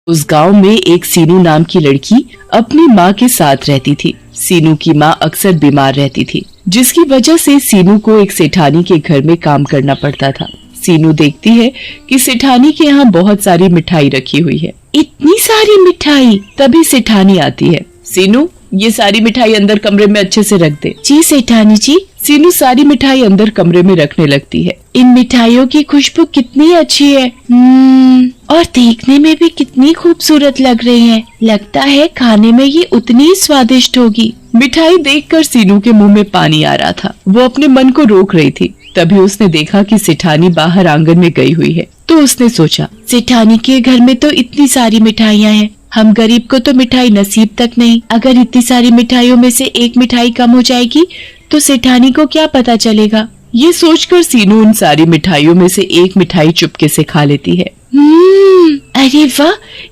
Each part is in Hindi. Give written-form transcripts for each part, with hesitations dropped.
उस गांव में एक सीनू नाम की लड़की अपनी माँ के साथ रहती थी। सीनू की माँ अक्सर बीमार रहती थी, जिसकी वजह से सीनू को एक सेठानी के घर में काम करना पड़ता था। सीनू देखती है कि सेठानी के यहाँ बहुत सारी मिठाई रखी हुई है। इतनी सारी मिठाई! तभी सेठानी आती है। सीनू, ये सारी मिठाई अंदर कमरे में अच्छे से रख दे। जी सेठानी जी। सीनू सारी मिठाई अंदर कमरे में रखने लगती है। इन मिठाइयों की खुशबू कितनी अच्छी है। और देखने में भी कितनी खूबसूरत लग रही है। लगता है खाने में ये उतनी ही स्वादिष्ट होगी। मिठाई देखकर सीनू के मुंह में पानी आ रहा था। वो अपने मन को रोक रही थी। तभी उसने देखा कि सेठानी बाहर आंगन में गई हुई है। तो उसने सोचा, सेठानी के घर में तो इतनी सारी मिठाइयाँ हैं, हम गरीब को तो मिठाई नसीब तक नहीं। अगर इतनी सारी मिठाइयों में से एक मिठाई कम हो जाएगी तो सेठानी को क्या पता चलेगा। ये सोचकर सीनू उन सारी मिठाइयों में से एक मिठाई चुपके से खा लेती है। अरे वाह,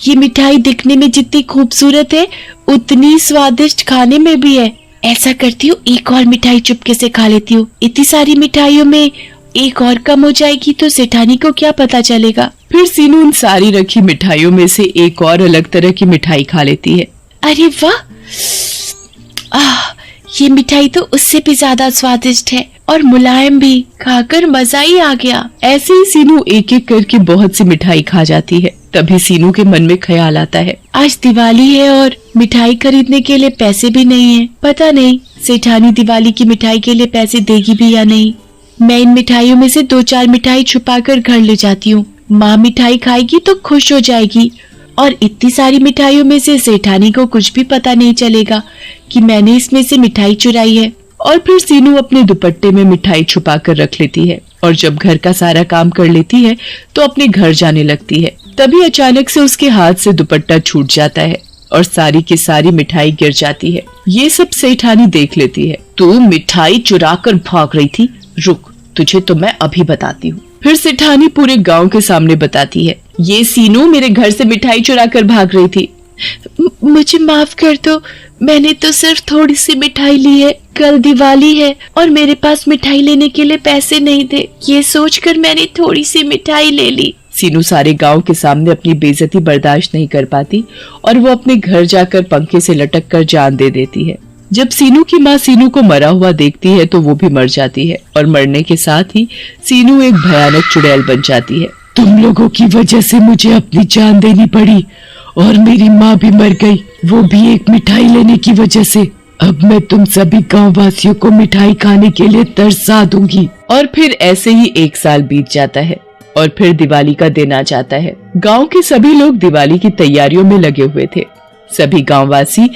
ये मिठाई दिखने में जितनी खूबसूरत है उतनी स्वादिष्ट खाने में भी है। ऐसा करती हूँ, एक और मिठाई चुपके से खा लेती हूँ। इतनी सारी मिठाइयों में एक और कम हो जाएगी तो सेठानी को क्या पता चलेगा। फिर सीनू उन सारी रखी मिठाइयों में से एक और अलग तरह की मिठाई खा लेती है। अरे वाह, ये मिठाई तो उससे भी ज्यादा स्वादिष्ट है और मुलायम भी। खाकर मजा ही आ गया। ऐसे ही सीनू एक एक करके बहुत सी मिठाई खा जाती है। तभी सीनू के मन में ख्याल आता है, आज दिवाली है और मिठाई खरीदने के लिए पैसे भी नहीं है। पता नहीं सेठानी दिवाली की मिठाई के लिए पैसे देगी भी या नहीं। मैं इन मिठाइयों में से 2-4 मिठाई छुपा कर घर ले जाती हूँ। माँ मिठाई खाएगी तो खुश हो जाएगी और इतनी सारी मिठाइयों में से सेठानी को कुछ भी पता नहीं चलेगा कि मैंने इसमें से मिठाई चुराई है। और फिर सीनू अपने दुपट्टे में मिठाई छुपा कर रख लेती है और जब घर का सारा काम कर लेती है तो अपने घर जाने लगती है। तभी अचानक से उसके हाथ से दुपट्टा छूट जाता है और सारी की सारी मिठाई गिर जाती है। ये सब सेठानी देख लेती है। तू मिठाई चुरा कर भाग रही थी, रुक, तुझे तो मैं अभी बताती हूँ। फिर सेठानी पूरे गांव के सामने बताती है, ये सीनू मेरे घर से मिठाई चुरा कर भाग रही थी। मुझे माफ कर दो, मैंने तो सिर्फ थोड़ी सी मिठाई ली है। कल दिवाली है और मेरे पास मिठाई लेने के लिए पैसे नहीं थे। ये सोचकर मैंने थोड़ी सी मिठाई ले ली। सीनू सारे गांव के सामने अपनी बेइज्जती बर्दाश्त नहीं कर पाती और वो अपने घर जाकर पंखे से लटक कर जान दे देती है। जब सीनू की माँ सीनू को मरा हुआ देखती है तो वो भी मर जाती है और मरने के साथ ही सीनू एक भयानक चुड़ैल बन जाती है। तुम लोगों की वजह से मुझे अपनी जान देनी पड़ी और मेरी माँ भी मर गई, वो भी एक मिठाई लेने की वजह से। अब मैं तुम सभी गाँव वासियों को मिठाई खाने के लिए तरसा दूंगी। और फिर ऐसे ही 1 साल बीत जाता है और फिर दिवाली का दिन आ जाता है। गांव के सभी लोग दिवाली की तैयारियों में लगे हुए थे। सभी गांववासी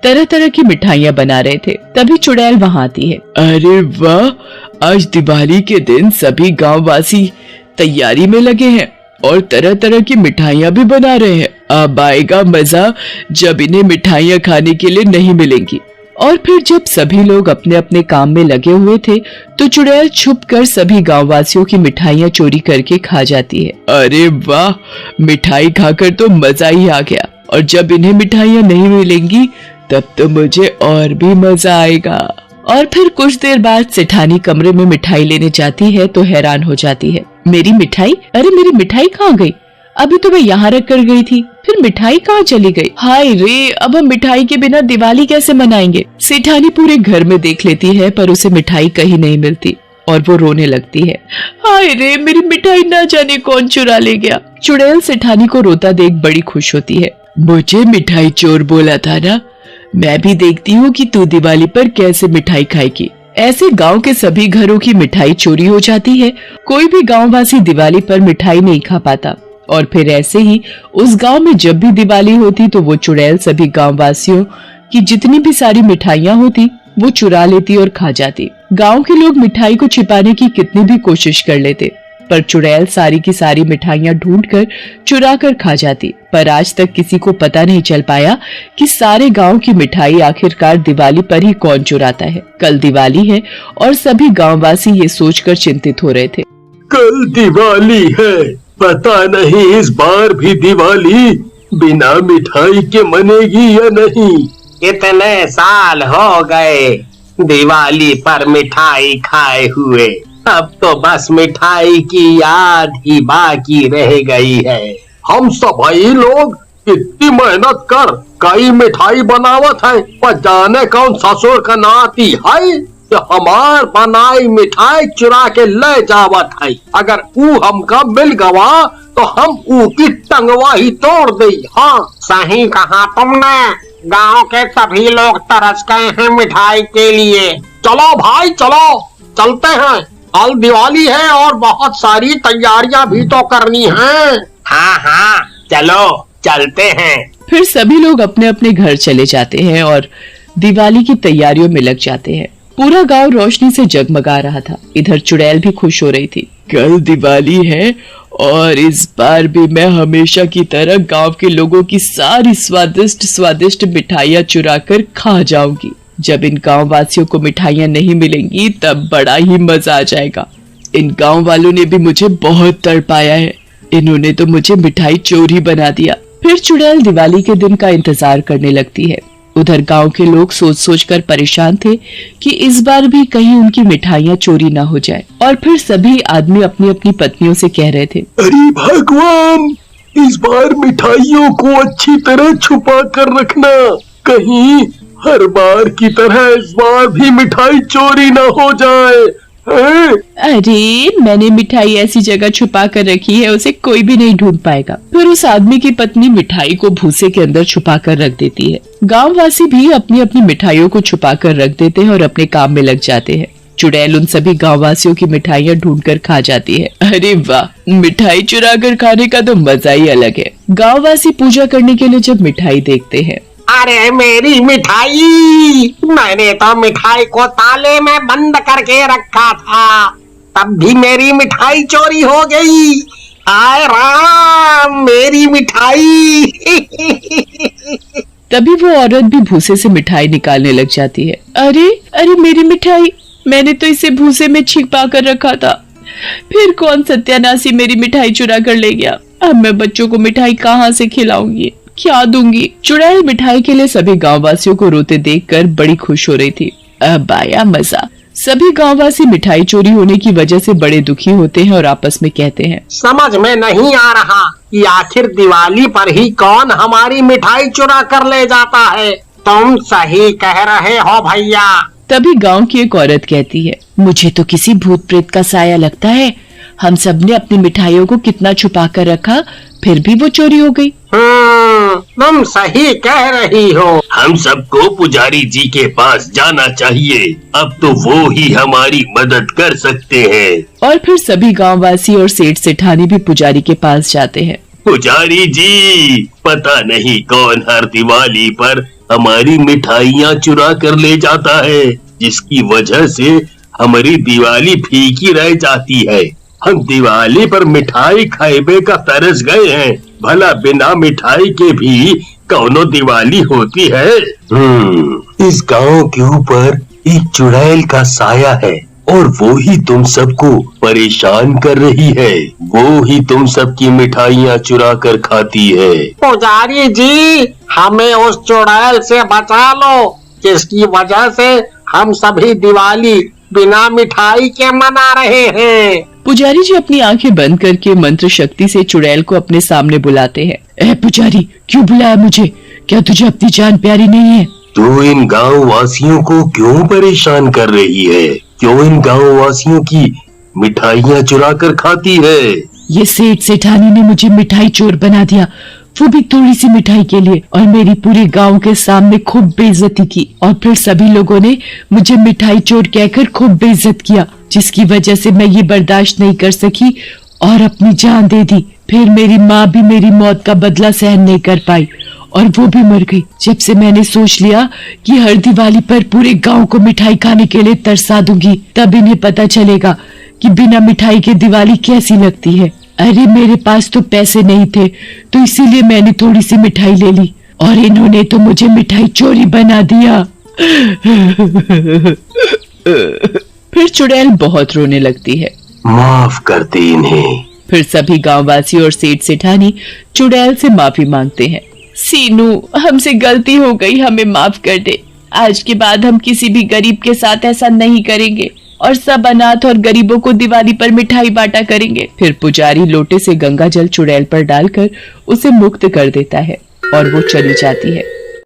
तरह तरह की मिठाइयाँ बना रहे थे। तभी चुड़ैल वहाँ आती है। अरे वाह, आज दिवाली के दिन सभी गांववासी तैयारी में लगे हैं और तरह तरह की मिठाइयाँ भी बना रहे हैं। अब आएगा मजा जब इन्हें मिठाइयाँ खाने के लिए नहीं मिलेंगी। और फिर जब सभी लोग अपने अपने काम में लगे हुए थे तो चुड़ैल छुपकर सभी गांववासियों की मिठाइयाँ चोरी करके खा जाती है। अरे वाह, मिठाई खाकर तो मजा ही आ गया और जब इन्हें मिठाइयाँ नहीं मिलेंगी तब तो मुझे और भी मजा आएगा। और फिर कुछ देर बाद सेठानी कमरे में मिठाई लेने जाती है तो हैरान हो जाती है। मेरी मिठाई, अरे मेरी मिठाई कहाँ गई? अभी तो मैं यहाँ रख कर गई थी, फिर मिठाई कहाँ चली गई? हाय रे, अब हम मिठाई के बिना दिवाली कैसे मनाएंगे? सेठानी पूरे घर में देख लेती है पर उसे मिठाई कहीं नहीं मिलती और वो रोने लगती है। हाय रे, मेरी मिठाई ना जाने कौन चुरा ले गया। चुड़ैल सेठानी को रोता देख बड़ी खुश होती है। मुझे मिठाई चोर बोला था ना, मैं भी देखती हूँ कि तू दिवाली पर कैसे मिठाई खाएगी। ऐसे गांव के सभी घरों की मिठाई चोरी हो जाती है। कोई भी गांववासी दिवाली पर मिठाई नहीं खा पाता और फिर ऐसे ही उस गांव में जब भी दिवाली होती तो वो चुड़ैल सभी गांववासियों की जितनी भी सारी मिठाइयाँ होती वो चुरा लेती और खा जाती। गांव के लोग मिठाई को छिपाने की कितनी भी कोशिश कर लेते पर चुड़ैल सारी की सारी मिठाइयाँ ढूंढकर चुरा कर खा जाती। पर आज तक किसी को पता नहीं चल पाया कि सारे गांव की मिठाई आखिरकार दिवाली पर ही कौन चुराता है। कल दिवाली है और सभी गांववासी ये सोचकर चिंतित हो रहे थे। कल दिवाली है, पता नहीं इस बार भी दिवाली बिना मिठाई के मनेगी या नहीं। इतने साल हो गए दिवाली पर मिठाई खाए हुए, अब तो बस मिठाई की याद ही बाकी रह गई है। हम सभी लोग इतनी मेहनत कर कई मिठाई बनावत है, पर जाने कौन ससुर का नाती है कि हमार बनाई मिठाई चुरा के ले जावत है। अगर ऊ हमका मिल गवा तो हम ऊ की टंगवा ही तोड़ दे। हाँ सही कहा तुमने, गांव के सभी लोग तरस गए हैं मिठाई के लिए। चलो भाई चलो, चलते हैं। कल दिवाली है और बहुत सारी तैयारियां भी तो करनी हैं। हाँ हाँ चलो चलते हैं। फिर सभी लोग अपने अपने घर चले जाते हैं और दिवाली की तैयारियों में लग जाते हैं। पूरा गांव रोशनी से जगमगा रहा था। इधर चुड़ैल भी खुश हो रही थी। कल दिवाली है और इस बार भी मैं हमेशा की तरह गांव के लोगों की सारी स्वादिष्ट स्वादिष्ट मिठाइयाँ चुरा कर खा जाऊंगी। जब इन गांव वासियों को मिठाइयाँ नहीं मिलेंगी तब बड़ा ही मजा आ जाएगा। इन गांव वालों ने भी मुझे बहुत तड़पाया है। इन्होंने तो मुझे मिठाई चोरी बना दिया। फिर चुड़ैल दिवाली के दिन का इंतजार करने लगती है। उधर गांव के लोग सोच सोच कर परेशान थे कि इस बार भी कहीं उनकी मिठाइयाँ चोरी ना हो जाए। और फिर सभी आदमी अपनी अपनी पत्नियों से कह रहे थे, अरे भगवान, इस बार मिठाइयों को अच्छी तरह छुपा कर रखना, कहीं हर बार की तरह इस बार भी मिठाई चोरी ना हो जाए। अरे मैंने मिठाई ऐसी जगह छुपा कर रखी है उसे कोई भी नहीं ढूंढ पाएगा। फिर उस आदमी की पत्नी मिठाई को भूसे के अंदर छुपा कर रख देती है। गांववासी भी अपनी अपनी मिठाइयों को छुपा कर रख देते हैं और अपने काम में लग जाते हैं। चुड़ैल उन सभी गांववासियों की मिठाइयाँ ढूंढ कर खा जाती है। अरे वाह, मिठाई चुरा कर खाने का तो मजा ही अलग है। गांववासी पूजा करने के लिए जब मिठाई देखते हैं, अरे मेरी मिठाई, मैंने तो मिठाई को ताले में बंद करके रखा था, तब भी मेरी मिठाई चोरी हो गई। हाय राम, मेरी मिठाई। तभी वो औरत भी भूसे से मिठाई निकालने लग जाती है। अरे अरे मेरी मिठाई, मैंने तो इसे भूसे में छिपा कर रखा था। फिर कौन सत्यानाशी मेरी मिठाई चुरा कर ले गया। अब मैं बच्चों को मिठाई कहाँ से खिलाऊंगी, क्या दूंगी। चुड़ैल मिठाई के लिए सभी गांववासियों को रोते देखकर बड़ी खुश हो रही थी। अब आया मजा। सभी गांववासी मिठाई चोरी होने की वजह से बड़े दुखी होते हैं और आपस में कहते हैं, समझ में नहीं आ रहा कि आखिर दिवाली पर ही कौन हमारी मिठाई चुरा कर ले जाता है। तुम सही कह रहे हो भैया। तभी गांव की एक औरत कहती है, मुझे तो किसी भूत प्रेत का साया लगता है। हम सब ने अपनी मिठाइयों को कितना छुपा कर रखा, फिर भी वो चोरी हो गई। तुम सही कह रही हो। हम सबको पुजारी जी के पास जाना चाहिए, अब तो वो ही हमारी मदद कर सकते हैं। और फिर सभी गांववासी और सेठ सेठानी भी पुजारी के पास जाते हैं। पुजारी जी, पता नहीं कौन हर दिवाली पर हमारी मिठाइयाँ चुरा कर ले जाता है, जिसकी वजह से हमारी दिवाली फीकी रह जाती है। हम दिवाली पर मिठाई खाइबे का तरस गए हैं, भला बिना मिठाई के भी कौनो दिवाली होती है। इस गांव के ऊपर एक चुड़ैल का साया है और वो ही तुम सबको परेशान कर रही है। वो ही तुम सबकी मिठाइयाँ चुरा कर खाती है। पुजारी जी, हमें उस चुड़ैल से बचा लो, जिसकी वजह से हम सभी दिवाली बिना मिठाई के मना रहे हैं। पुजारी जी अपनी आंखें बंद करके मंत्र शक्ति से चुड़ैल को अपने सामने बुलाते हैं। ए पुजारी, क्यों बुलाया मुझे? क्या तुझे अपनी जान प्यारी नहीं है? तू इन गांव वासियों को क्यों परेशान कर रही है? क्यों इन गांव वासियों की मिठाइयाँ चुरा कर खाती है? ये सेठ सेठानी ने मुझे मिठाई चोर बना दिया, वो भी थोड़ी सी मिठाई के लिए, और मेरी पूरे गांव के सामने खूब बेइज्जती की। और फिर सभी लोगों ने मुझे मिठाई चोर कहकर खूब बेइज्जत किया, जिसकी वजह से मैं ये बर्दाश्त नहीं कर सकी और अपनी जान दे दी। फिर मेरी माँ भी मेरी मौत का बदला सहन नहीं कर पाई और वो भी मर गई। जब से मैंने सोच लिया कि हर दिवाली पर पूरे गांव को मिठाई खाने के लिए तरसा दूंगी, तब इन्हें पता चलेगा कि बिना मिठाई के दिवाली कैसी लगती है। अरे मेरे पास तो पैसे नहीं थे, तो इसीलिए मैंने थोड़ी सी मिठाई ले ली और इन्होंने तो मुझे मिठाई चोरी बना दिया। फिर चुड़ैल बहुत रोने लगती है। माफ कर दे इन्हें। फिर सभी गांववासी और सेठ सेठानी चुड़ैल से माफी मांगते हैं। सीनू, हमसे गलती हो गई, हमें माफ कर दे। आज के बाद हम किसी भी गरीब के साथ ऐसा नहीं करेंगे और सब अनाथ और गरीबों को दिवाली पर मिठाई बांटा करेंगे। फिर पुजारी लोटे से गंगा जल चुड़ैल पर डालकर उसे मुक्त कर देता है। और वो चली जाती है।